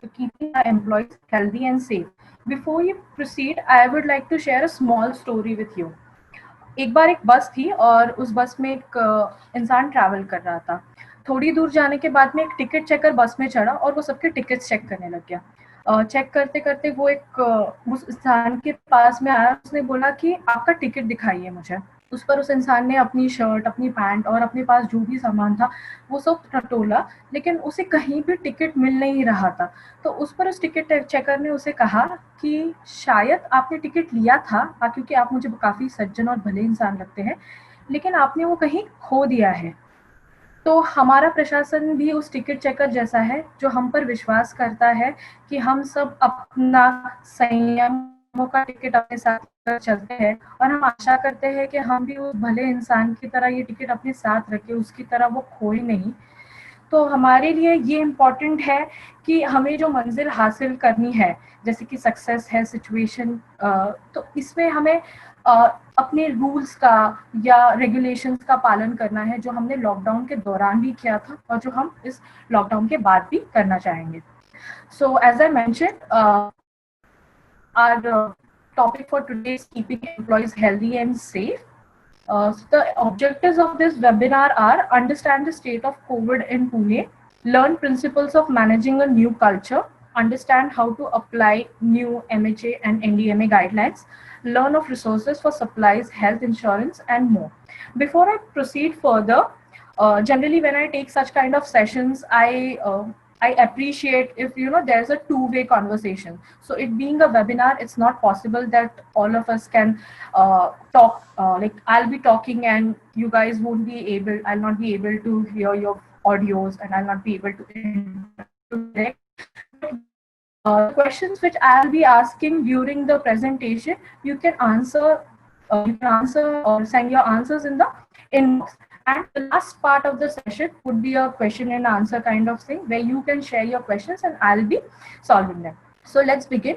to keeping our employees healthy and safe. Before you proceed, I would like to share a small story with you. एक बार एक बस थी और उस बस में एक इंसान ट्रैवल कर रहा था। थोड़ी दूर जाने के बाद में एक टिकट चेकर बस में चढ़ा और वो सबके टिकट्स चेक करने लग गया। चेक करते-करते वो उस इंसान के पास में आया, उसने बोला कि आपका टिकट दिखाइए मुझे। उस पर उस इंसान ने अपनी शर्ट, अपनी पैंट और अपने पास जो भी सामान था, वो सब टटोला, लेकिन उसे कहीं भी टिकट मिल नहीं रहा था। तो उस पर उस टिकट चेकर ने उसे कहा कि शायद आपने टिकट लिया था, क्योंकि आप मुझे काफ़ी सज्जन और भले इंसान लगते हैं, लेकिन आपने वो कहीं खो दिया है। तो हमारा प्रशासन भी उस टिकट चेकर जैसा है, जो हम पर विश्वास करता है कि हम सब अपना संयमों का टिकट अपने साथ लेकर चलते हैं और हम आशा करते हैं कि हम भी उस भले इंसान की तरह ये टिकट अपने साथ रखें, उसकी तरह वो खोए नहीं। तो हमारे लिए ये इम्पोर्टेंट है कि हमें जो मंजिल हासिल करनी है, जैसे कि सक्सेस है, सिचुएशन, तो इसमें हमें अ, अपने रूल्स का या रेगुलेशंस का पालन करना है, जो हमने लॉकडाउन के दौरान भी किया था और जो हम इस लॉकडाउन के बाद भी करना चाहेंगे। So as I mention, our topic for today is keeping employees healthy and safe. So the objectives of this webinar are: understand the state of COVID in Pune, learn principles of managing a new culture, understand how to apply new MHA and NDMA guidelines, learn of resources for supplies, health insurance, and more. Before I proceed further, generally when I take such kind of sessions, I appreciate if there's a two-way conversation. So it being a webinar, it's not possible that all of us can talk. Like I'll be talking and you guys won't be able. I'll not be able to hear your audios and I'll not be able to interact. But the questions which I'll be asking during the presentation, you can answer. You can answer or send your answers in the inbox. And the last part of the session would be a question and answer kind of thing where you can share your questions and I'll be solving them. So let's begin.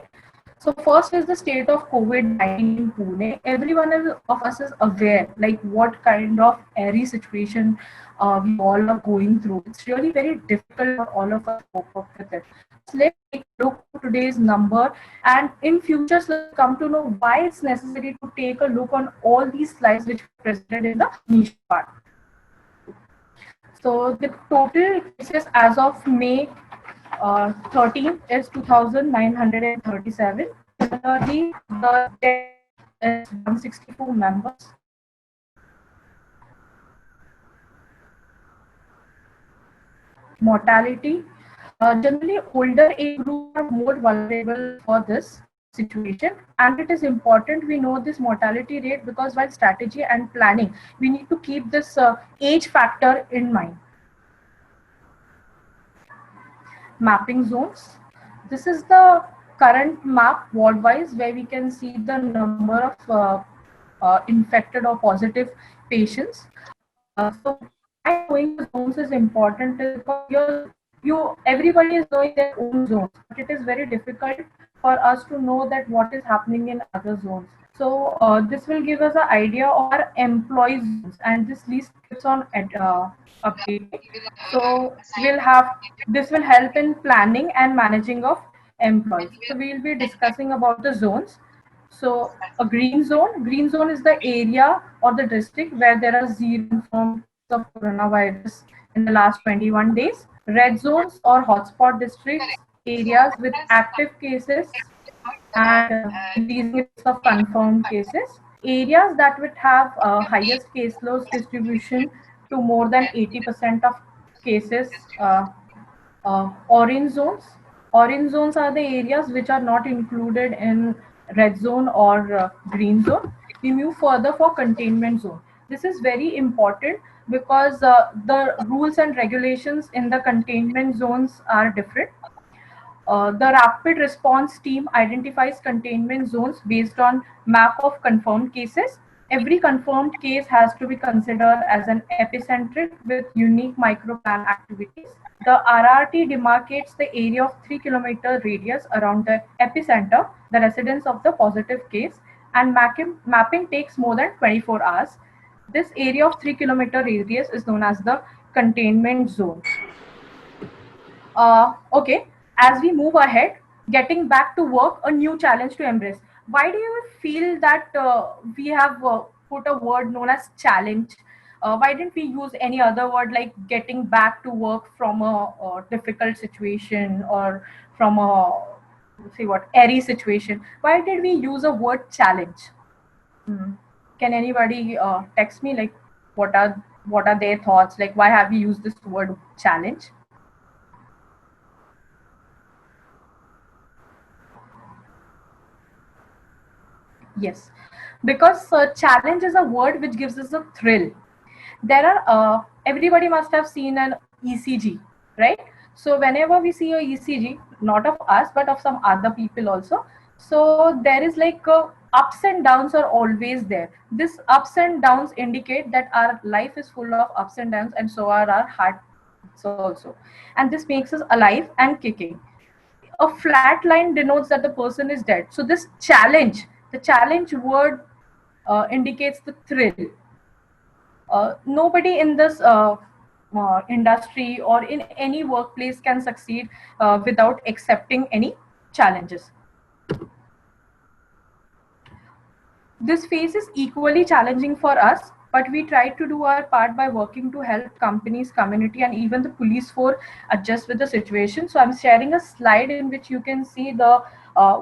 So first is the state of COVID-19 in Pune. Everyone of us is aware like what kind of airy situation we all are going through. It's really very difficult for all of us to cope up with it. So let's take a look at today's number, and in future let's come to know why it's necessary to take a look on all these slides which are presented in the niche part. So the total cases as of May 13 is 2,937. Similarly, the death is 164 members. Mortality. Generally, older age groups are more vulnerable for this situation, and it is important we know this mortality rate because while strategy and planning, we need to keep this age factor in mind. Mapping zones. This is the current map ward-wise where we can see the number of infected or positive patients. So why knowing the zones is important is because everybody is knowing their own zones, but it is very difficult for us to know that what is happening in other zones. So this will give us an idea of our employee zones, and this list keeps on updating. So we'll have this will help in planning and managing of employees. So we'll be discussing about the zones. So a green zone is the area or the district where there are zero confirmed cases of coronavirus in the last 21 days. Red zones or hotspot districts, areas with active cases and increasing rates of confirmed cases. Areas that would have highest caseload distribution to more than 80% of cases. Orange zones. Orange zones are the areas which are not included in red zone or green zone. We move further for containment zone. This is very important because the rules and regulations in the containment zones are different. The rapid response team identifies containment zones based on map of confirmed cases. Every confirmed case has to be considered as an epicentric with unique microplan activities. The RRT demarcates the area of 3-kilometer radius around the epicenter, the residence of the positive case, and mapping takes more than 24 hours. This area of 3-kilometer radius is known as the containment zone. Okay, As we move ahead, getting back to work, a new challenge to embrace. Why do you feel that we have put a word known as challenge? Why didn't we use any other word like getting back to work from a difficult situation or from a say what airy situation? Why did we use a word challenge? Hmm. Can anybody text me like what are their thoughts? Like why have we used this word challenge? Yes, because challenge is a word which gives us a thrill. There are everybody must have seen an ECG, right? So whenever we see a ECG, not of us but of some other people also, so there is like ups and downs are always there. This ups and downs indicate that our life is full of ups and downs, and so are our hearts also. And this makes us alive and kicking. A flat line denotes that the person is dead. So this challenge, the challenge word indicates the thrill. Nobody in this industry or in any workplace can succeed without accepting any challenges. This phase is equally challenging for us, but we try to do our part by working to help companies, community, and even the police force adjust with the situation. So I'm sharing a slide in which you can see the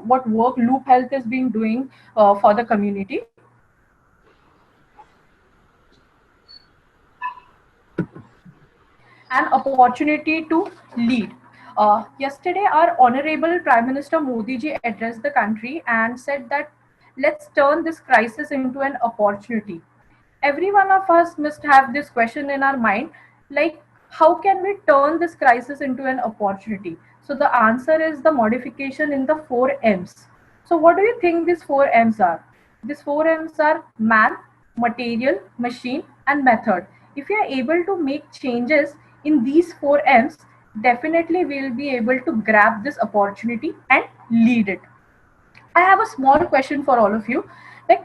what work Loop Health is being doing for the community. An opportunity to lead. Yesterday, our Honorable Prime Minister Modi ji addressed the country and said that let's turn this crisis into an opportunity. Every one of us must have this question in our mind, like how can we turn this crisis into an opportunity? So the answer is the modification in the four M's. So what do you think these four M's are? These four M's are man, material, machine, and method. If you are able to make changes in these four M's, definitely we will be able to grab this opportunity and lead it. I have a small question for all of you. Like,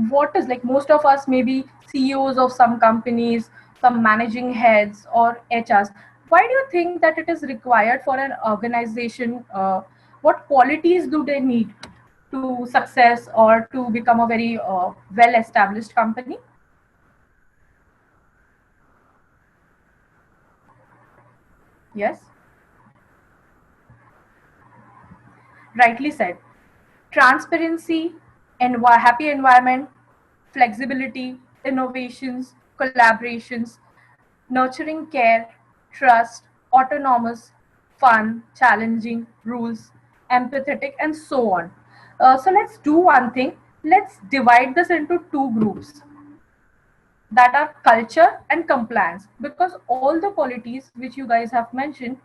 what is like most of us maybe CEOs of some companies, some managing heads or HRs. Why do you think that it is required for an organization? What qualities do they need to success or to become a very well-established company? Yes, rightly said. Transparency, happy environment, flexibility, innovations, collaborations, nurturing care, trust, autonomous, fun, challenging, rules, empathetic, and so on. So let's do one thing. Let's divide this into two groups that are culture and compliance, because all the qualities which you guys have mentioned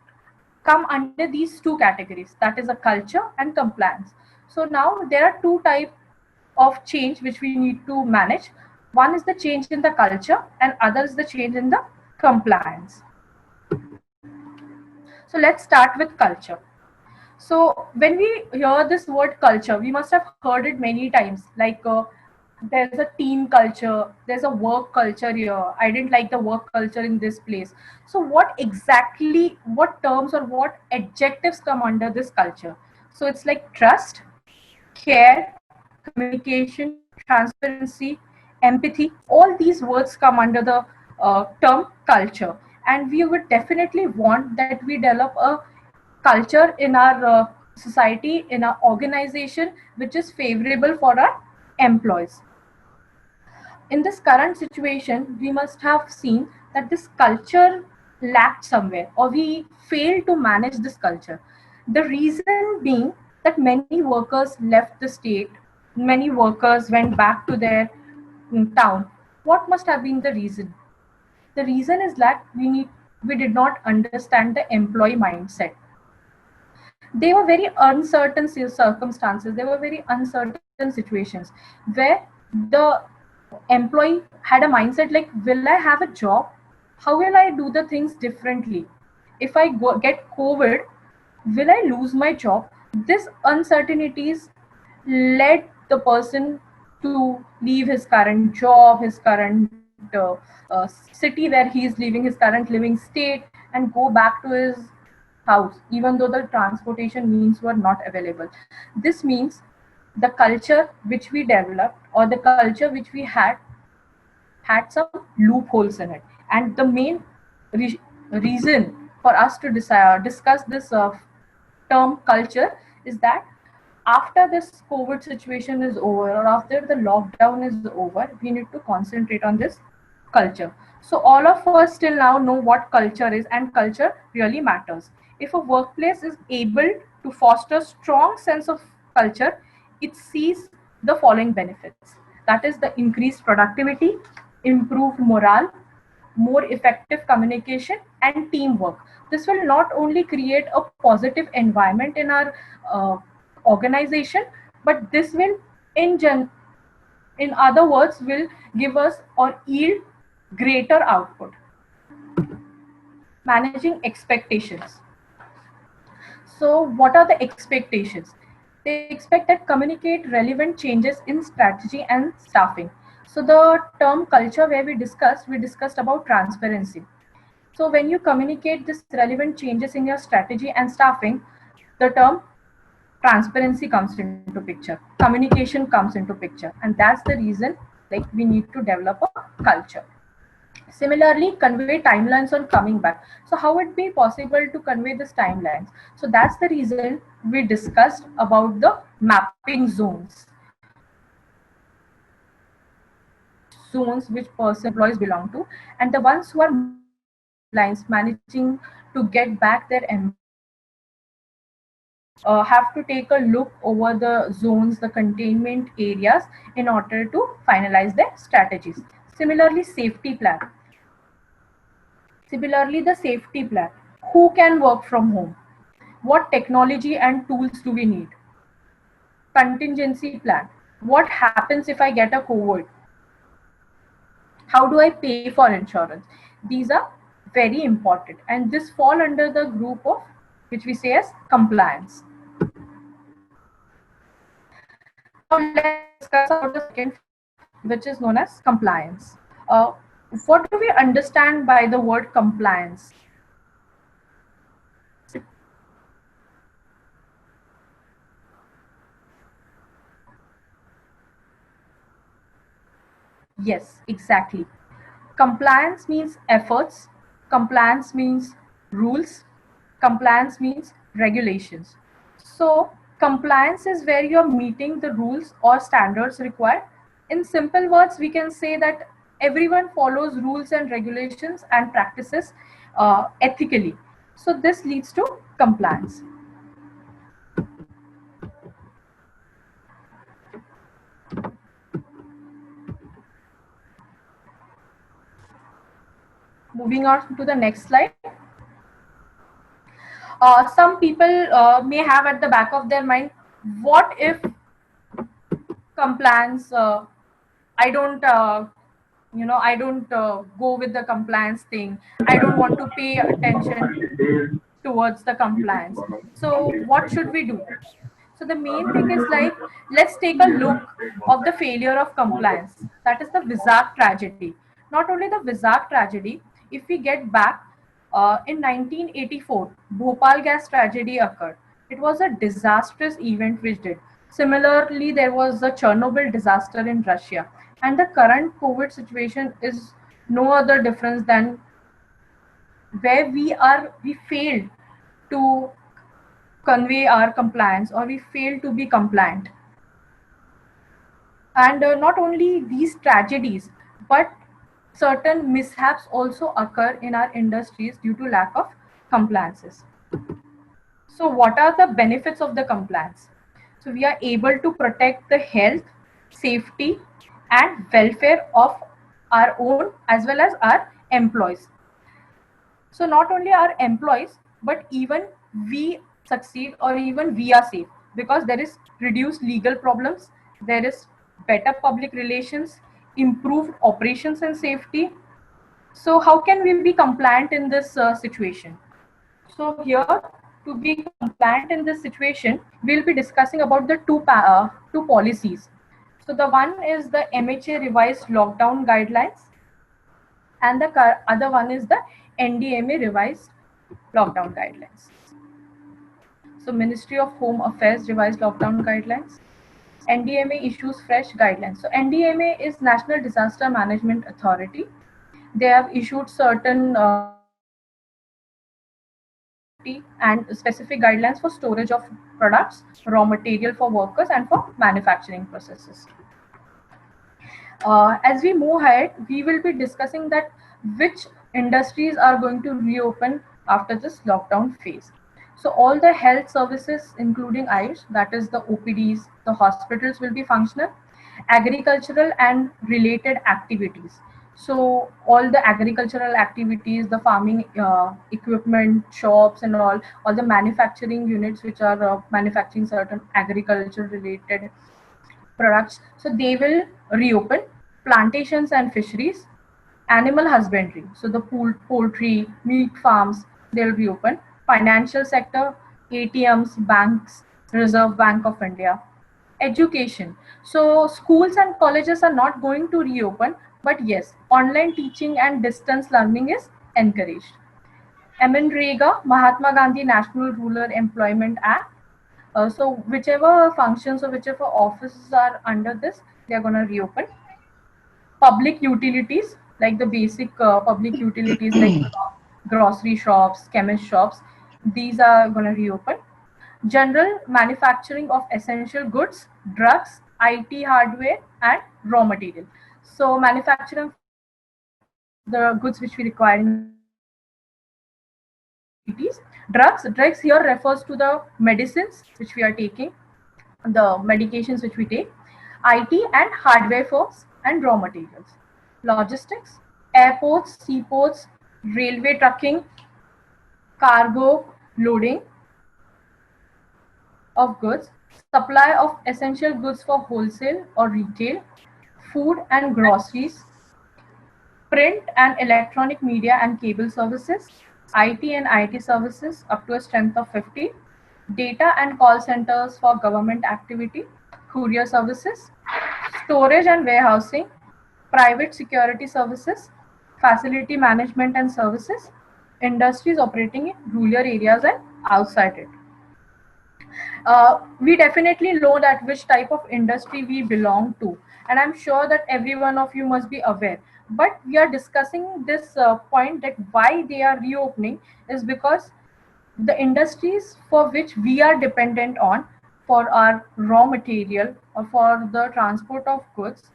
come under these two categories, that is a culture and compliance. So now there are two types of change which we need to manage. One is the change in the culture and other is the change in the compliance. So let's start with culture. So when we hear this word culture, we must have heard it many times. Like there's a team culture, there's a work culture here. I didn't like the work culture in this place. So what exactly, what terms or what adjectives come under this culture? So it's like trust, care, communication, transparency, empathy. All these words come under the term culture. And we would definitely want that we develop a culture in our society, in our organization, which is favorable for our employees. In this current situation, we must have seen that this culture lacked somewhere, or we failed to manage this culture. The reason being that many workers left the state, many workers went back to their town. What must have been the reason? The reason is that we did not understand the employee mindset. They were very uncertain circumstances, they were very uncertain situations where the employee had a mindset like, will I have a job? How will I do the things differently? If I get COVID, will I lose my job? This uncertainties led the person to leave his current job, his current city where he is living, his current living state, and go back to his house, even though the transportation means were not available. This means the culture which we developed or the culture which we had some loopholes in it. And the main reason for us to discuss this term culture is that after this COVID situation is over or after the lockdown is over, we need to concentrate on this culture. So all of us till now know what culture is, and culture really matters. If a workplace is able to foster strong sense of culture, it sees the following benefits. That is the increased productivity, improved morale, more effective communication and teamwork. This will not only create a positive environment in our uh, organization, but this will in other words will give us or yield greater output. Managing expectations. So what are the expectations? They expect that communicate relevant changes in strategy and staffing. So the term culture where we discussed about transparency. So when you communicate this relevant changes in your strategy and staffing, the term transparency comes into picture, communication comes into picture, and that's the reason like we need to develop a culture. Similarly, convey timelines on coming back. So how it be possible to convey these timelines? So that's the reason we discussed about the mapping zones. Zones which person employees belong to, and the ones who are timelines managing to get back their have to take a look over the zones, the containment areas in order to finalize their strategies. Similarly, safety plan. Similarly, the safety plan. Who can work from home? What technology and tools do we need? Contingency plan. What happens if I get a COVID? How do I pay for insurance? These are very important, and this fall under the group of which we say as compliance. Now let's discuss about the second, which is known as compliance. Uh, what do we understand by the word compliance? Yes, exactly. Compliance means efforts, compliance means rules, compliance means regulations. So, compliance is where you're meeting the rules or standards required. In simple words, we can say that everyone follows rules and regulations and practices ethically. So, this leads to compliance. Moving on to the next slide. Some people may have at the back of their mind, what if compliance I don't I don't go with the compliance thing, I don't want to pay attention towards the compliance, so what should we do? So the main thing is like, let's take a look of the failure of compliance, that is the Vizag tragedy. Not only the Vizag tragedy, if we get back, in 1984 Bhopal gas tragedy occurred. It was a disastrous event which did. Similarly, there was the Chernobyl disaster in Russia, and the current COVID situation is no other difference than where we failed to convey our compliance, or we fail to be compliant. And not only these tragedies, but certain mishaps also occur in our industries due to lack of compliances. So what are the benefits of the compliance? So we are able to protect the health, safety and welfare of our own as well as our employees. So not only our employees, but even we succeed or even we are safe, because there is reduced legal problems, there is better public relations, improved operations and safety. So how can we be compliant in this situation? So here, to be compliant in this situation, we'll be discussing about the two policies. So the one is the MHA revised lockdown guidelines, and the other one is the NDMA revised lockdown guidelines. So Ministry of Home Affairs revised lockdown guidelines. NDMA issues fresh guidelines. So NDMA is National Disaster Management Authority. They have issued certain and specific guidelines for storage of products, raw material for workers, and for manufacturing processes. As we move ahead, we will be discussing that which industries are going to reopen after this lockdown phase. So all the health services, including Ayush, that is the OPDs, the hospitals will be functional, agricultural and related activities. So all the agricultural activities, the farming equipment shops and all the manufacturing units which are manufacturing certain agriculture related products, so they will reopen. Plantations and fisheries, animal husbandry, so the poultry, meat farms, they'll reopen. Financial sector, ATMs, banks, Reserve Bank of India. Education, so schools and colleges are not going to reopen, but yes, online teaching and distance learning is encouraged. MNREGA, Mahatma Gandhi National Rural Employment Act. So whichever functions or whichever offices are under this, they are going to reopen. Public utilities, like the basic public utilities like grocery shops, chemist shops, these are going to reopen. General manufacturing of essential goods, drugs, IT hardware, and raw material. So manufacturing the goods which we require in cities. Drugs here refers to the medicines which we are taking, the medications which we take. IT and hardware firms and raw materials. Logistics, airports, seaports, railway trucking, cargo loading of goods, supply of essential goods for wholesale or retail, food and groceries, print and electronic media and cable services, IT and IT services up to a strength of 50, data and call centers for government activity, courier services, storage and warehousing, private security services, facility management and services, industries operating in rural areas and outside it. We definitely know that which type of industry we belong to, and I'm sure that every one of you must be aware. But we are discussing this point that why they are reopening is because the industries for which we are dependent on for our raw material or for the transport of goods,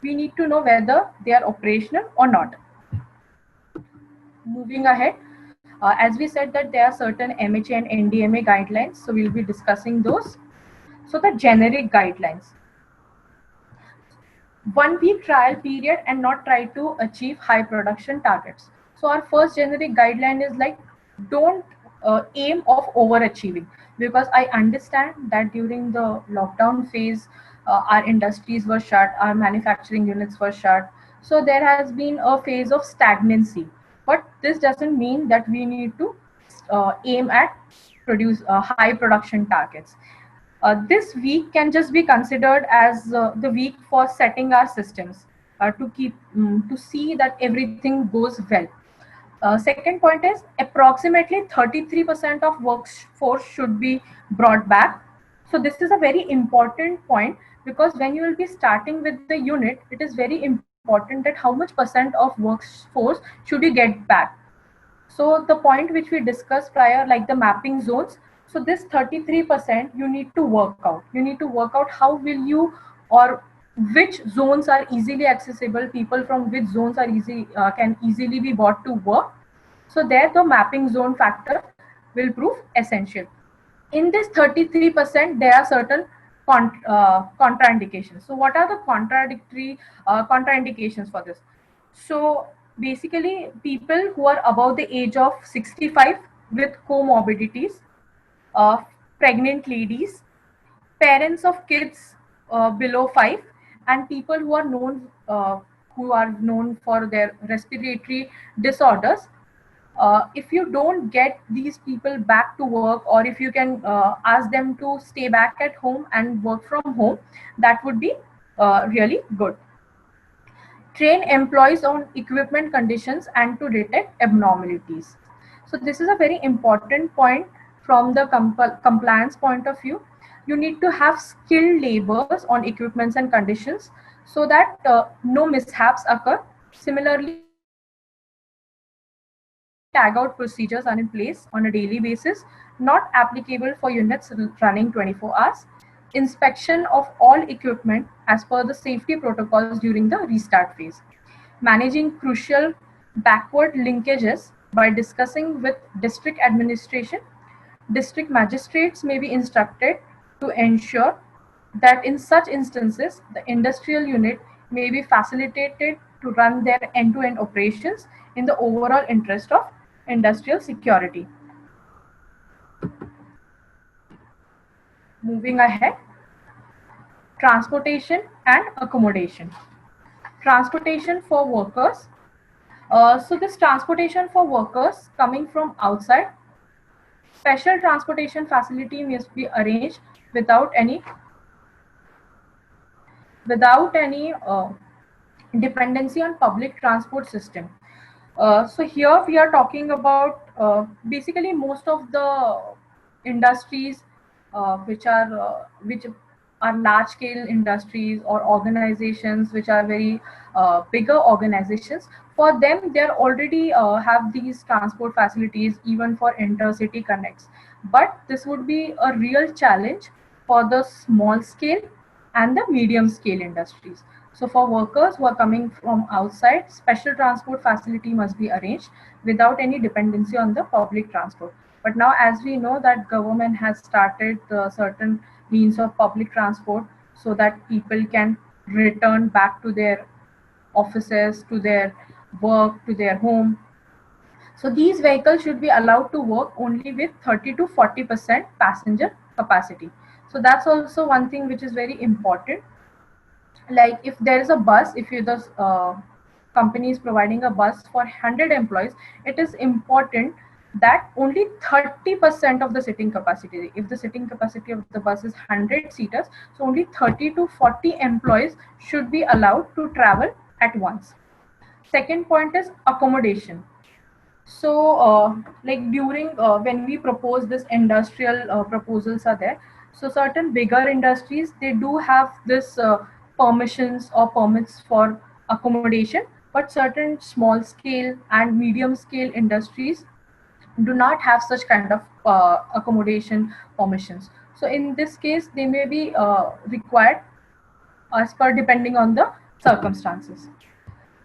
we need to know whether they are operational or not. Moving ahead, as we said that there are certain MHA and NDMA guidelines, so we'll be discussing those. So the generic guidelines. 1 week trial period and not try to achieve high production targets. So our first generic guideline is like, don't aim of overachieving, because I understand that during the lockdown phase, our industries were shut, our manufacturing units were shut. So there has been a phase of stagnancy, but this doesn't mean that we need to aim at produce high production targets. This week can just be considered as the week for setting our systems to keep to see that everything goes well. Second point is approximately 33% of workforce should be brought back. So this is a very important point, because when you will be starting with the unit, it is very important that how much percent of workforce should you get back. So the point which we discussed prior, like the mapping zones, so this 33% you need to work out. You need to work out how will you, or which zones are easily accessible, people from which zones are can easily be brought to work. So there the mapping zone factor will prove essential. In this 33%, there are certain contraindications. So what are the contraindications for this? So basically, people who are above the age of 65 with comorbidities, uh, pregnant ladies, parents of kids below 5, and people who are known for their respiratory disorders. If you don't get these people back to work, or if you can ask them to stay back at home and work from home, that would be really good. Train employees on equipment conditions and to detect abnormalities. So this is a very important point from the compliance point of view, you need to have skilled laborers on equipments and conditions so that no mishaps occur. Similarly, tag out procedures are in place on a daily basis, not applicable for units running 24 hours. Inspection of all equipment as per the safety protocols during the restart phase. Managing crucial backward linkages by discussing with district administration. District magistrates may be instructed to ensure that in such instances, the industrial unit may be facilitated to run their end-to-end operations in the overall interest of industrial security. Moving ahead, transportation and accommodation. Transportation for workers. So this transportation for workers coming from outside, special transportation facility must be arranged without any dependency on public transport system. So here we are talking about basically most of the industries which are large scale industries or organizations which are very bigger organizations. For them, they are already have these transport facilities even for intercity connects. But this would be a real challenge for the small scale and the medium scale industries. So for workers who are coming from outside, special transport facility must be arranged without any dependency on the public transport. But now, as we know that government has started certain means of public transport so that people can return back to their offices, to their work, to their home. So these vehicles should be allowed to work only with 30 to 40% passenger capacity. So that's also one thing which is very important. Like if there is a bus, if you the company is providing a bus for 100 employees, it is important that only 30% of the sitting capacity, if the sitting capacity of the bus is 100 seaters, so only 30 to 40 employees should be allowed to travel at once. Second point is accommodation. So, like during when we propose this industrial proposals are there. So certain bigger industries, they do have this permissions or permits for accommodation, but certain small scale and medium scale industries do not have such kind of accommodation permissions. So in this case, they may be required as per depending on the circumstances.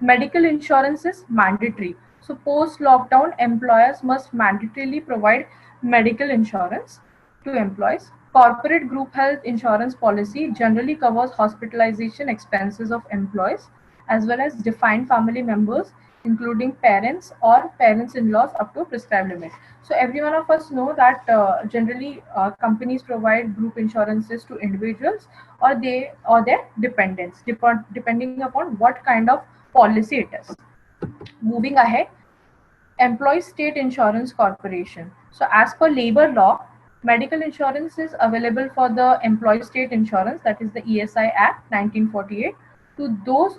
Medical insurance is mandatory. So post-lockdown, employers must mandatorily provide medical insurance to employees. Corporate group health insurance policy generally covers hospitalization expenses of employees as well as defined family members, including parents or parents-in-laws up to prescribed limit. So every one of us know that generally companies provide group insurances to individuals or their dependents, depending upon what kind of policy it is. Moving ahead, Employee State Insurance Corporation. So as per labor law, medical insurance is available for the Employee State Insurance, that is the ESI Act 1948, to those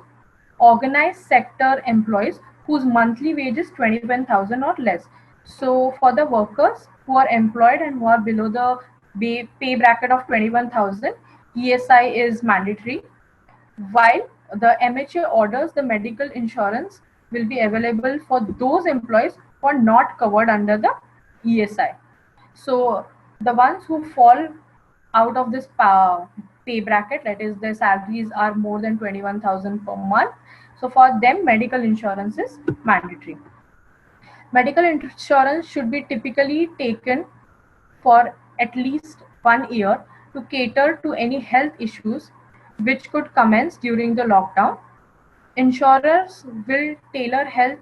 organized sector employees whose monthly wage is 21,000 or less. So for the workers who are employed and who are below the pay bracket of 21,000, ESI is mandatory, while the MHA orders the medical insurance will be available for those employees who are not covered under the ESI. So the ones who fall out of this pay bracket, that is, their salaries are more than 21,000 per month. So for them, medical insurance is mandatory. Medical insurance should be typically taken for at least 1 year to cater to any health issues which could commence during the lockdown. Insurers will tailor health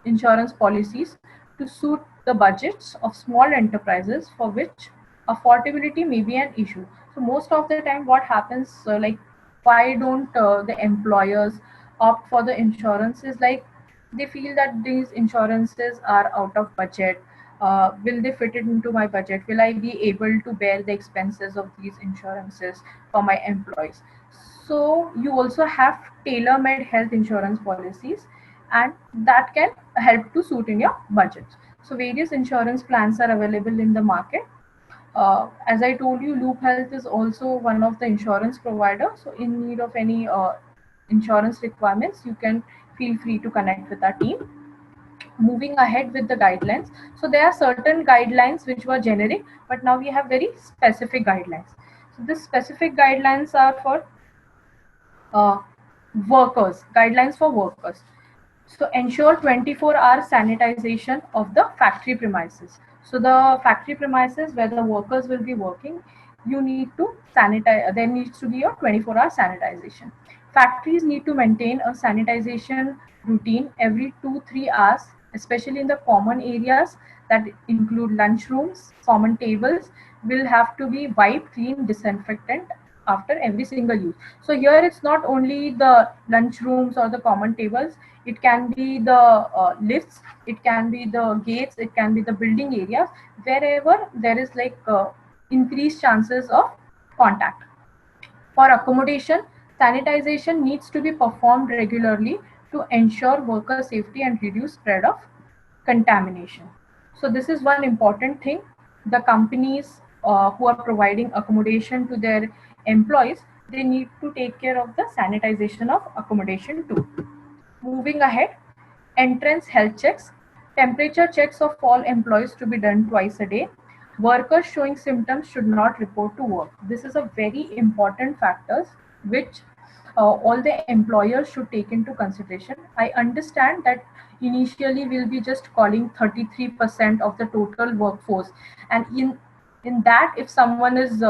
insurance policies to suit the budgets of small enterprises for which affordability may be an issue. So most of the time, what happens, like why don't the employers opt for the insurances? Like they feel that these insurances are out of budget. Will they fit it into my budget? Will I be able to bear the expenses of these insurances for my employees? So you also have tailor-made health insurance policies, and that can help to suit in your budget. So various insurance plans are available in the market. As I told you, Loop Health is also one of the insurance provider. So in need of any insurance requirements, you can feel free to connect with our team. Moving ahead with the guidelines. So there are certain guidelines which were generic, but now we have very specific guidelines. So the specific guidelines are for uh, workers, guidelines for workers. So ensure 24-hour sanitization of the factory premises. So the factory premises where the workers will be working, you need to sanitize. There needs to be a 24-hour sanitization. Factories need to maintain a sanitization routine every 2-3 hours, especially in the common areas that include lunchrooms, common tables will have to be wiped, clean, disinfectant after every single use. So here it's not only the lunchrooms or the common tables, it can be the lifts, it can be the gates, it can be the building areas, wherever there is like increased chances of contact. For accommodation, sanitization needs to be performed regularly to ensure worker safety and reduce spread of contamination. So this is one important thing. The companies who are providing accommodation to their employees, they need to take care of the sanitization of accommodation too. Moving ahead, entrance health checks, temperature checks of all employees to be done twice a day. Workers showing symptoms should not report to work. This is a very important factor which all the employers should take into consideration. I understand that initially we'll be just calling 33% of the total workforce, and in that, if someone is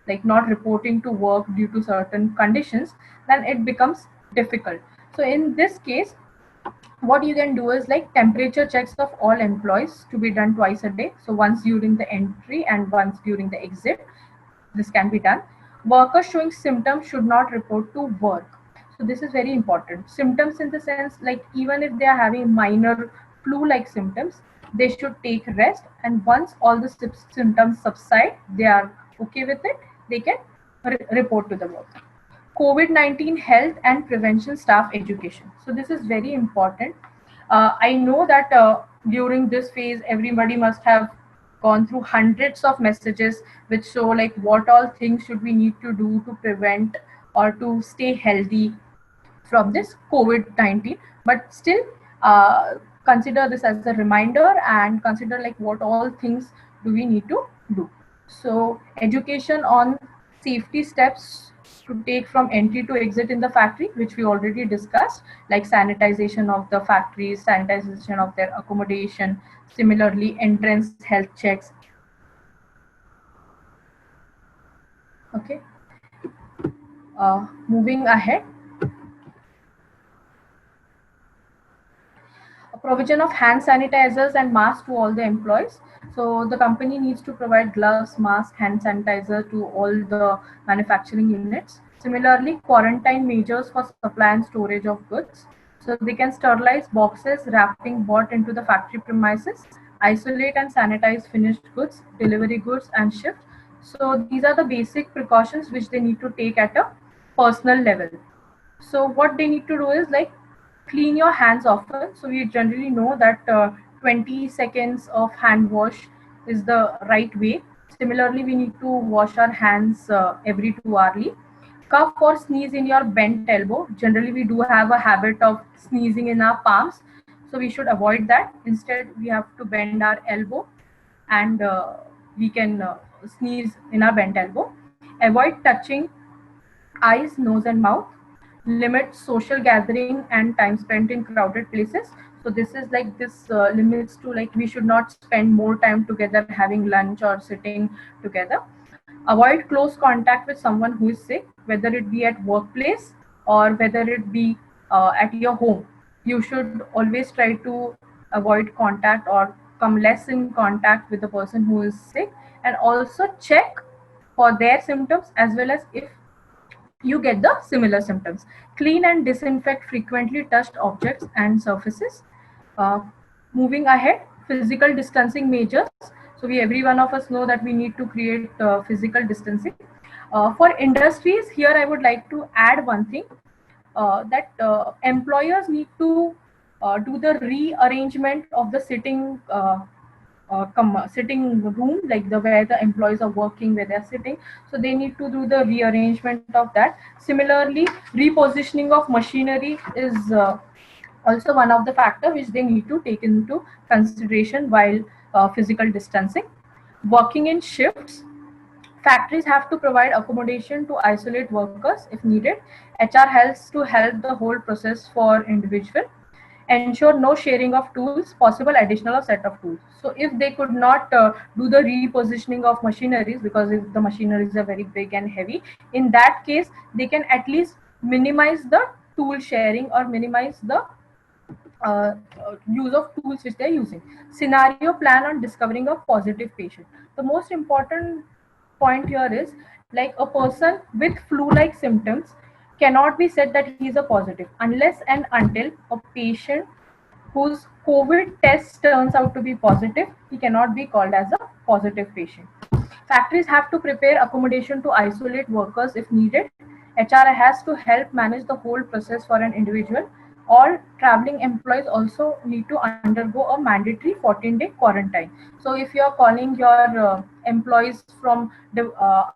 like not reporting to work due to certain conditions, then it becomes difficult. So in this case, what you can do is like temperature checks of all employees to be done twice a day. So once during the entry and once during the exit, this can be done. Workers showing symptoms should not report to work. So this is very important. Symptoms in the sense like even if they are having minor flu-like symptoms, they should take rest, and once all the symptoms subside, they are okay with it, they can report to the work. COVID-19 health and prevention staff education. So this is very important. I know that during this phase, everybody must have gone through hundreds of messages which show like what all things should we need to do to prevent or to stay healthy from this COVID-19. But still, consider this as a reminder and consider like what all things do we need to do. So education on safety steps to take from entry to exit in the factory, which we already discussed, like sanitization of the factories, sanitization of their accommodation, similarly entrance health checks. Okay, moving ahead, a provision of hand sanitizers and masks to all the employees. So the company needs to provide gloves, mask, hand sanitizer to all the manufacturing units. Similarly, quarantine measures for supply and storage of goods. So they can sterilize boxes, wrapping bought into the factory premises, isolate and sanitize finished goods, delivery goods, and shift. So these are the basic precautions which they need to take at a personal level. So what they need to do is like clean your hands often. So we generally know that 20 seconds of hand wash is the right way. Similarly, we need to wash our hands every 2 hourly. Cough or sneeze in your bent elbow. Generally, we do have a habit of sneezing in our palms, so we should avoid that. Instead, we have to bend our elbow, and we can sneeze in our bent elbow. Avoid touching eyes, nose, and mouth. Limit social gathering and time spent in crowded places. So this is like this limits to like we should not spend more time together having lunch or sitting together. Avoid close contact with someone who is sick, whether it be at workplace or whether it be at your home. You should always try to avoid contact or come less in contact with the person who is sick, and also check for their symptoms as well as if you get the similar symptoms. Clean and disinfect frequently touched objects and surfaces. Uh, Moving ahead, physical distancing measures. So we every one of us know that we need to create physical distancing. For industries, here I would like to add one thing, that employers need to do the rearrangement of the sitting sitting room, like the where the employees are working, where they're sitting. So they need to do the rearrangement of that. Similarly, repositioning of machinery is also one of the factor which they need to take into consideration while physical distancing. Working in shifts, factories have to provide accommodation to isolate workers if needed. HR helps to help the whole process for individual. Ensure no sharing of tools, possible additional or set of tools. So if they could not do the repositioning of machineries, because if the machineries are very big and heavy, in that case they can at least minimize the tool sharing or minimize the use of tools which they're using. Scenario plan on discovering a positive patient. The most important point here is, like, a person with flu-like symptoms cannot be said that he is a positive unless and until a patient whose COVID test turns out to be positive, he cannot be called as a positive patient. Factories have to prepare accommodation to isolate workers if needed. HR has to help manage the whole process for an individual. All traveling employees also need to undergo a mandatory 14-day quarantine. So if you are calling your employees from the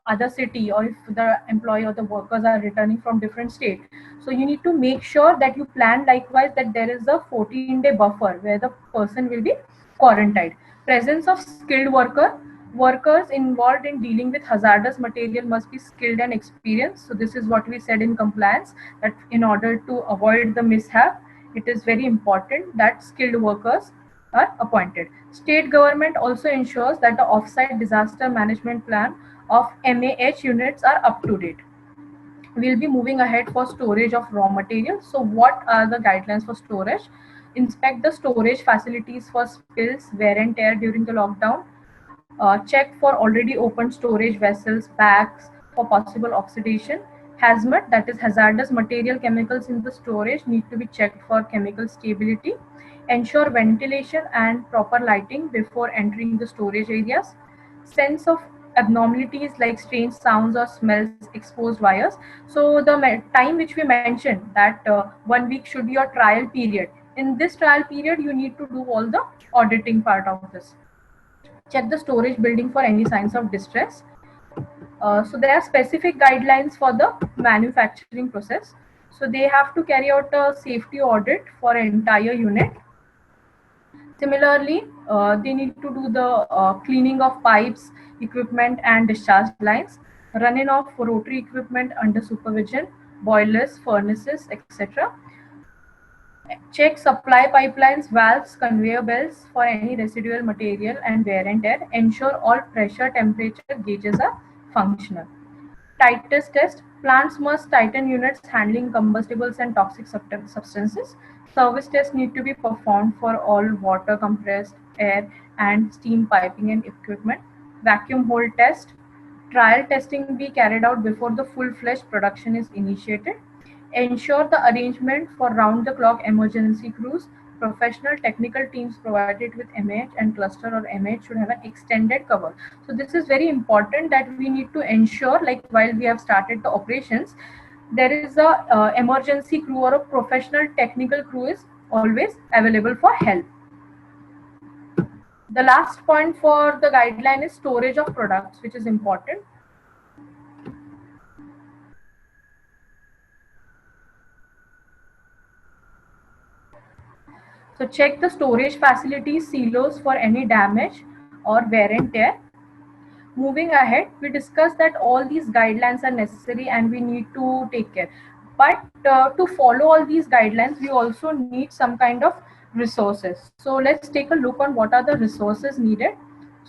other city, or if the employee or the workers are returning from different state, so you need to make sure that you plan likewise that there is a 14-day buffer where the person will be quarantined. Presence of skilled workers involved in dealing with hazardous material must be skilled and experienced. So this is what we said in compliance, that in order to avoid the mishap, it is very important that skilled workers are appointed. State government also ensures that the offsite disaster management plan of MAH units are up to date. We'll be moving ahead for storage of raw materials. So what are the guidelines for storage? Inspect the storage facilities for spills, wear and tear during the lockdown. Check for already opened storage vessels, bags for possible oxidation. Hazmat, that is hazardous material chemicals in the storage, need to be checked for chemical stability. Ensure ventilation and proper lighting before entering the storage areas. Sense of abnormalities like strange sounds or smells, exposed wires. So the time which we mentioned, that 1 week should be your trial period. In this trial period, you need to do all the auditing part of this. Check the storage building for any signs of distress. So there are specific guidelines for the manufacturing process. So they have to carry out a safety audit for an entire unit. Similarly, they need to do the cleaning of pipes, equipment and discharge lines, running of rotary equipment under supervision, boilers, furnaces, etc. Check supply pipelines, valves, conveyor belts for any residual material and wear and tear. Ensure all pressure temperature gauges are functional. Tightness test. Plants must tighten units handling combustibles and toxic substances. Service tests need to be performed for all water, compressed air, and steam piping and equipment. Vacuum hole test. Trial testing be carried out before the full-fledged production is initiated. Ensure the arrangement for round-the-clock emergency crews. Professional technical teams provided with MH and cluster or MH should have an extended cover. So this is very important, that we need to ensure, like while we have started the operations, there is a emergency crew or a professional technical crew is always available for help. The last point for the guideline is storage of products, which is important. So check the storage facilities, silos for any damage or wear and tear. Moving ahead, we discussed that all these guidelines are necessary and we need to take care. But to follow all these guidelines, we also need some kind of resources. So let's take a look on what are the resources needed.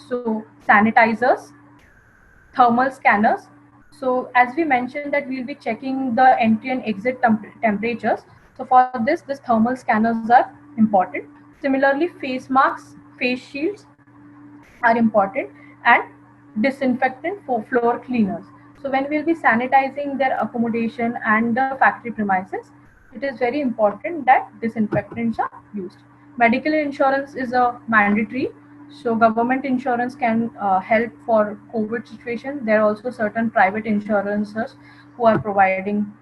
So sanitizers, thermal scanners. So as we mentioned that we'll be checking the entry and exit temperatures. So for this thermal scanners are important. Similarly, face masks, face shields are important, and disinfectant for floor cleaners. So when we'll be sanitizing their accommodation and the factory premises, it is very important that disinfectants are used. Medical insurance is a mandatory. So government insurance can help for COVID situation. There are also certain private insurances who are providing.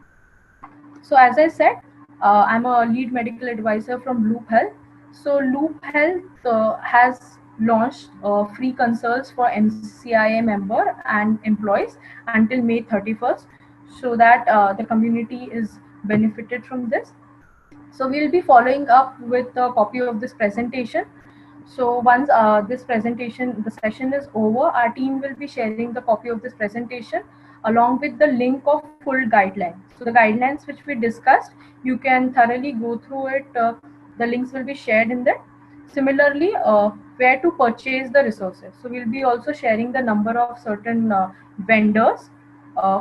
So as I said, I'm a lead medical advisor from Loop Health. So Loop Health has launched free consults for MCIA member and employees until May 31st, so that the community is benefited from this. So we'll be following up with a copy of this presentation. So once this presentation, the session is over, our team will be sharing the copy of this presentation along with the link of full guidelines. So the guidelines which we discussed, you can thoroughly go through it. The links will be shared in that. Similarly, where to purchase the resources. So we'll be also sharing the number of certain vendors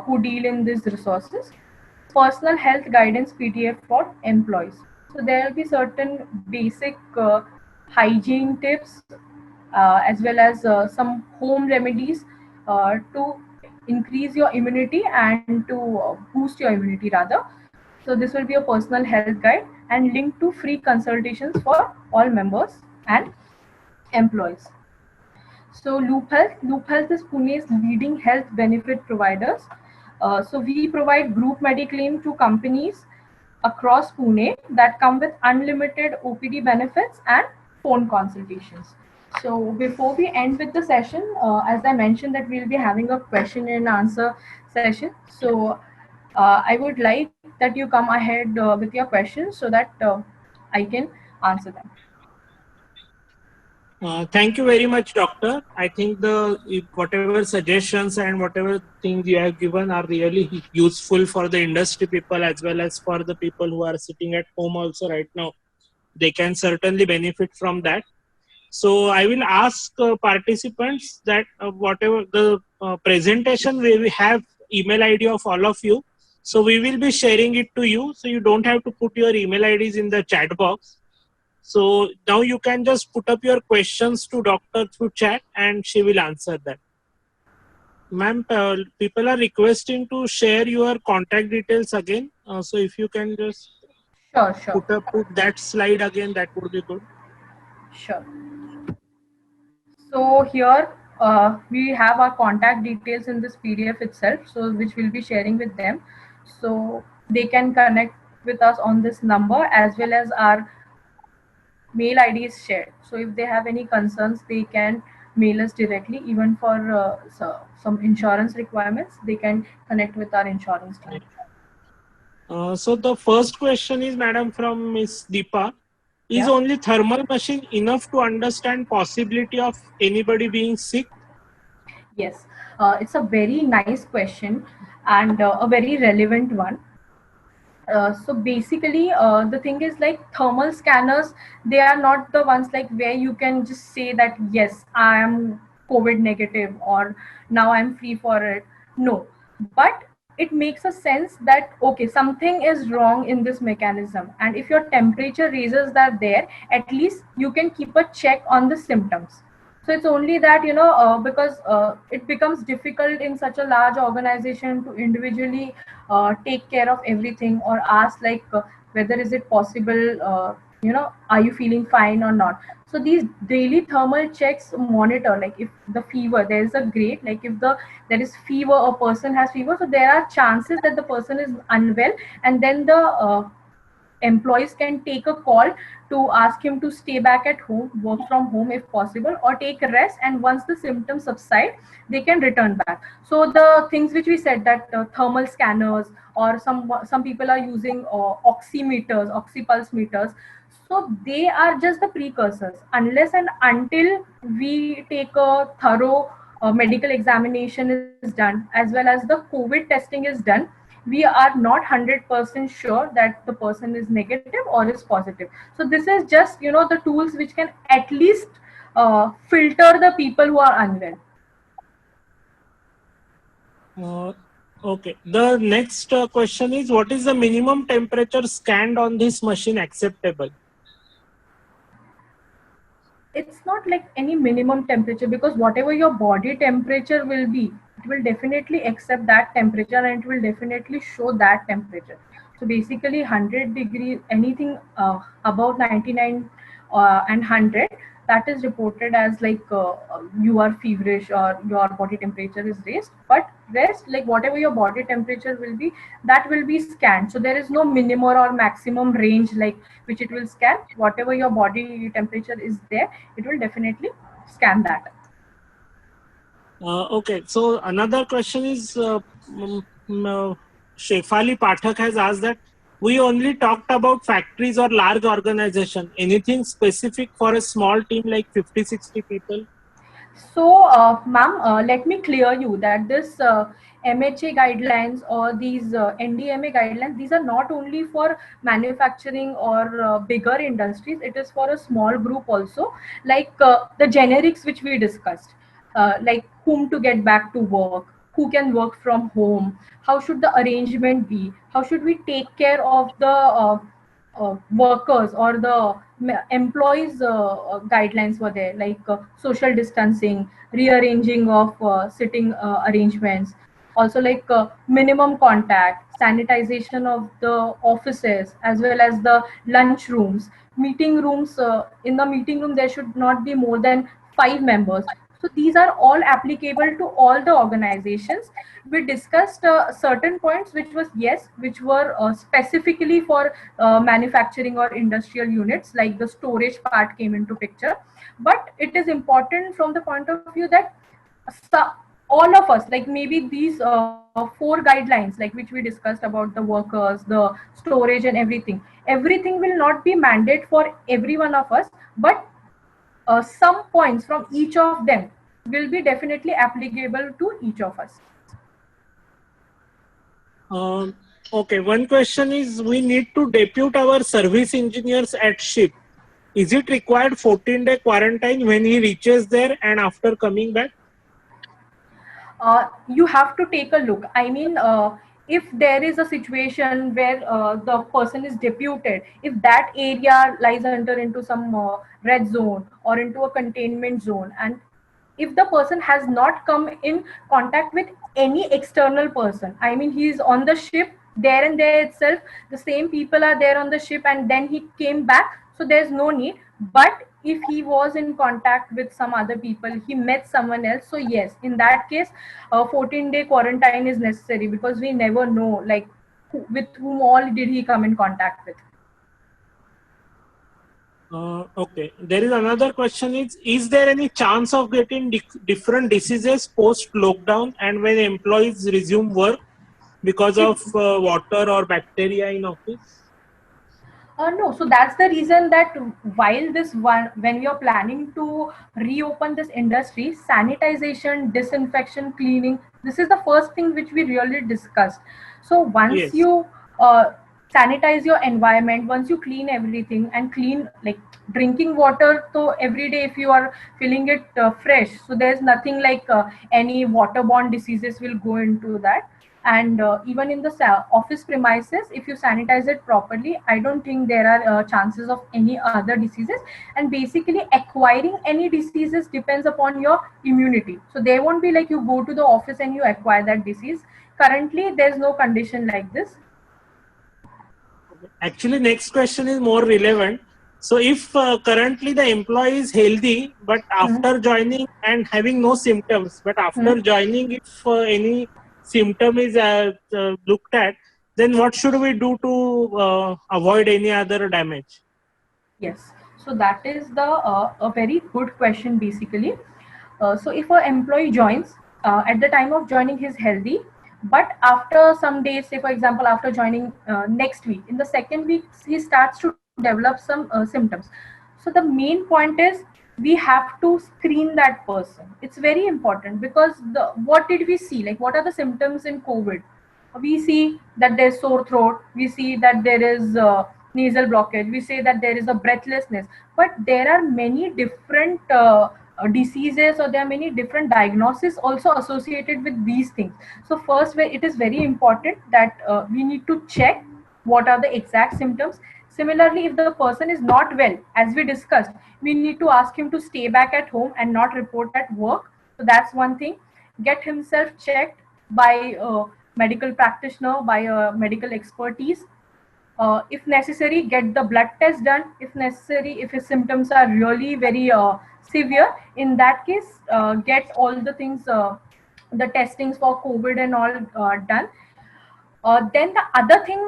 who deal in these resources. Personal health guidance PDF for employees. So there will be certain basic hygiene tips as well as some home remedies to increase your immunity and to boost your immunity rather. So this will be a personal health guide and link to free consultations for all members and employees. So Loop Health is Pune's leading health benefit providers. So we provide group mediclaim to companies across Pune that come with unlimited OPD benefits and phone consultations. So before we end with the session, as I mentioned that we'll be having a question and answer session. So I would like that you come ahead with your questions so that I can answer them. Thank you very much, Doctor. I think whatever suggestions and whatever things you have given are really useful for the industry people as well as for the people who are sitting at home also right now. They can certainly benefit from that. So I will ask participants that whatever the presentation, we have email ID of all of you. So we will be sharing it to you. So you don't have to put your email IDs in the chat box. So now you can just put up your questions to doctor through chat and she will answer them. Ma'am, people are requesting to share your contact details again. So if you can just Sure. put that slide again, that would be good. Sure. So here we have our contact details in this PDF itself, so which we'll be sharing with them. So they can connect with us on this number as well as our mail ID is shared. So if they have any concerns, they can mail us directly. Even for some insurance requirements, they can connect with our insurance team. So the first question is, Madam, from Miss Deepa. Is Yeah. only thermal machine enough to understand possibility of anybody being sick? Yes, it's a very nice question and a very relevant one. So basically, the thing is like thermal scanners, they are not the ones like where you can just say that, yes, I am COVID negative or now I'm free for it. No, but it makes a sense that, okay, something is wrong in this mechanism. And if your temperature raises that there, at least you can keep a check on the symptoms. So it's only that, because it becomes difficult in such a large organization to individually take care of everything or ask like whether is it possible, are you feeling fine or not. So these daily thermal checks monitor, like if the fever, there is a grade, like if there is fever, a person has fever, so there are chances that the person is unwell, and then the employees can take a call to ask him to stay back at home, work from home if possible, or take a rest, and once the symptoms subside, they can return back. So the things which we said, that thermal scanners, or some people are using oximeters, oxypulse meters, so they are just the precursors. Unless and until we take a thorough medical examination is done, as well as the COVID testing is done, we are not 100% sure that the person is negative or is positive. So this is just the tools which can at least filter the people who are unwell. Okay. The next question is, what is the minimum temperature scanned on this machine acceptable? It's not like any minimum temperature, because whatever your body temperature will be, it will definitely accept that temperature and it will definitely show that temperature. So basically 100 degrees, anything above 99 and 100, that is reported as like you are feverish or your body temperature is raised. But rest, like whatever your body temperature will be, that will be scanned. So there is no minimum or maximum range like which it will scan. Whatever your body temperature is there, it will definitely scan that. Okay, so another question is Shefali Pathak has asked that we only talked about factories or large organization. Anything specific for a small team like 50, 60 people? So, ma'am, let me clear you that this MHA guidelines or these NDMA guidelines, these are not only for manufacturing or bigger industries. It is for a small group also, like the generics which we discussed, like whom to get back to work, who can work from home, how should the arrangement be, how should we take care of the workers or the employees guidelines were there, like social distancing, rearranging of sitting arrangements, also like minimum contact, sanitization of the offices as well as the lunch rooms, meeting rooms. In the meeting room there should not be more than 5 members. So these are all applicable to all the organizations. We discussed certain points which was, yes, which were specifically for manufacturing or industrial units, like the storage part came into picture. But it is important from the point of view that so, all of us, like maybe these 4 guidelines, like which we discussed about the workers, the storage and everything will not be mandate for every one of us, but some points from each of them will be definitely applicable to each of us. Okay, one question is we need to depute our service engineers at ship. Is it required 14-day quarantine when he reaches there and after coming back? You have to take a look. I mean, if there is a situation where the person is deputed, if that area lies under into some red zone or into a containment zone, and if the person has not come in contact with any external person, I mean, he is on the ship there and there itself, the same people are there on the ship, and then he came back, so there's no need. But if he was in contact with some other people, he met someone else, so yes, in that case 14-day quarantine is necessary, because we never know, like with whom all did he come in contact with. Okay. There is another question is there any chance of getting different diseases post lockdown and when employees resume work because It of water or bacteria in office? No, so that's the reason that while this one, when we are planning to reopen this industry, sanitization, disinfection, cleaning, this is the first thing which we really discussed. So once Yes. you sanitize your environment, once you clean everything and clean, like drinking water, so every day if you are feeling it fresh, so there's nothing like any waterborne diseases will go into that. And even in the office premises, if you sanitize it properly, I don't think there are chances of any other diseases. And basically acquiring any diseases depends upon your immunity, so there won't be like you go to the office and you acquire that disease. Currently there's no condition like this. Actually, next question is more relevant. So, if currently the employee is healthy, but Hmm. after joining and having no symptoms, but Hmm. after joining, if any symptom is looked at, then what should we do to avoid any other damage? Yes, so that is the a very good question basically. So if an employee joins, at the time of joining he's healthy, but after some days, say for example after joining next week, in the second week he starts to develop some symptoms. So the main point is we have to screen that person. It's very important, because the what did we see? Like what are the symptoms in COVID? We see that there's sore throat, we see that there is nasal blockage, we say that there is a breathlessness, but there are many different diseases, or there are many different diagnoses also associated with these things. So first, where it is very important that we need to check what are the exact symptoms. Similarly, if the person is not well, as we discussed, we need to ask him to stay back at home and not report at work. So that's one thing. Get himself checked by a medical practitioner, by a medical expertise. If necessary, get the blood test done. If necessary, if his symptoms are really very severe, in that case, get all the things, the testings for COVID and all done. Then the other thing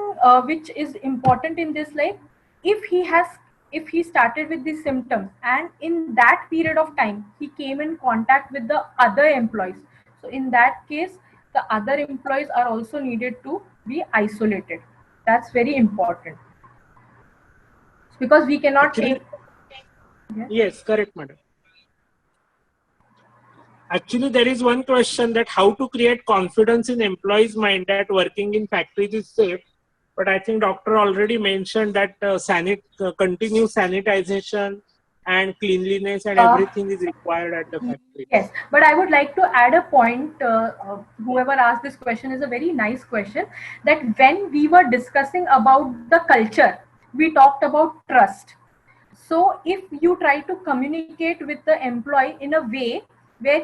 which is important in this, like if he has if he started with these symptoms and in that period of time he came in contact with the other employees, so in that case the other employees are also needed to be isolated. That's very important because we cannot Actually, take. Yes. yes, correct, madam. Actually, there is one question that how to create confidence in employees' mind that working in factories is safe. But I think doctor already mentioned that continuous sanitization and cleanliness and Uh, everything is required at the factory. Yes, but I would like to add a point. Whoever asked this question is a very nice question. That when we were discussing about the culture, we talked about trust. So if you try to communicate with the employee in a way where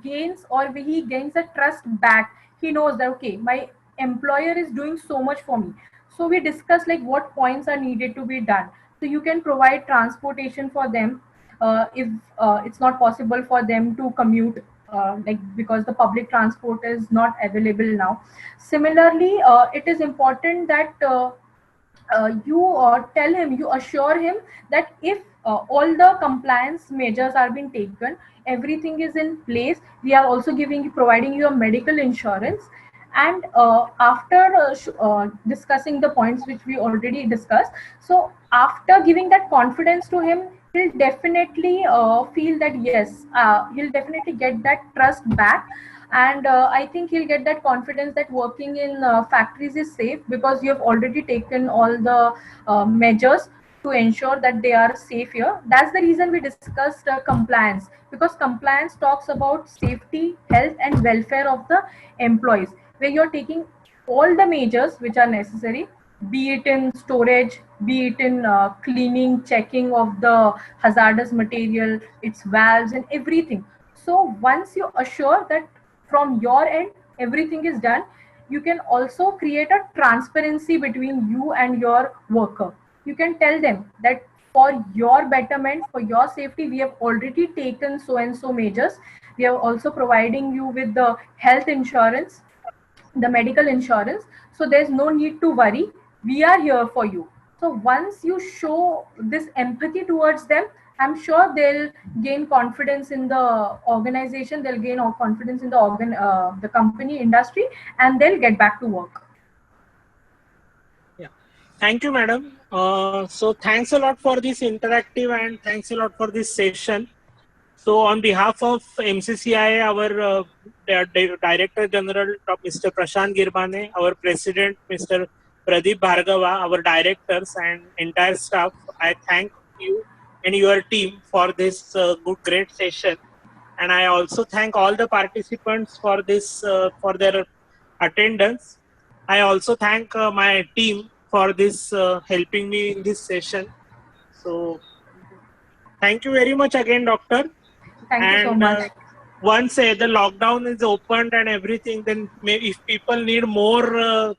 gains or where he gains the trust back, he knows that okay, my employer is doing so much for me. So we discuss like what points are needed to be done. So you can provide transportation for them if it's not possible for them to commute, like because the public transport is not available now. Similarly, it is important that you tell him, you assure him that if all the compliance measures are being taken, everything is in place, we are also providing you a medical insurance. And after discussing the points which we already discussed, so after giving that confidence to him, he'll definitely feel that yes, he'll definitely get that trust back. And I think he'll get that confidence that working in factories is safe because you have already taken all the measures to ensure that they are safe here. That's the reason we discussed compliance, because compliance talks about safety, health and welfare of the employees, where you're taking all the measures which are necessary, be it in storage, be it in cleaning, checking of the hazardous material, its valves and everything. So once you assure that from your end everything is done, you can also create a transparency between you and your worker. You can tell them that for your betterment, for your safety, we have already taken so and so measures. We are also providing you with the health insurance, the medical insurance, so there's no need to worry, we are here for you. So once you show this empathy towards them, I'm sure they'll gain confidence in the organization, they'll gain confidence in the company industry, and they'll get back to work. Yeah, thank you, madam. So thanks a lot for this interactive and thanks a lot for this session. So on behalf of MCCI, our Director General, Mr. Prashant Girbane, our President, Mr. Pradeep Bhargava, our directors and entire staff, I thank you and your team for this great session. And I also thank all the participants for this for their attendance. I also thank my team for this helping me in this session. So thank you very much again, doctor. Thank you so And much. once the lockdown is opened and everything, then maybe if people need more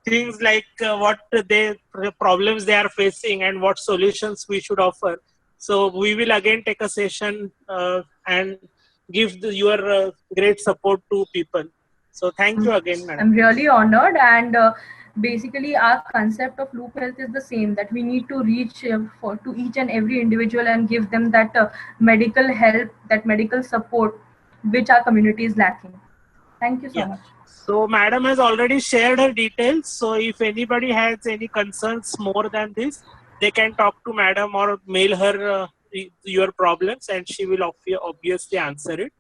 things like what the problems they are facing and what solutions we should offer, so we will again take a session and give your great support to people. So thank you again, madam. I'm really honored, and basically our concept of Loop Health is the same, that we need to reach to each and every individual and give them that medical help, that medical support which our community is lacking. Thank you so Yeah. much. So madam has already shared her details. So if anybody has any concerns more than this, they can talk to madam or mail her your problems and she will obviously answer it.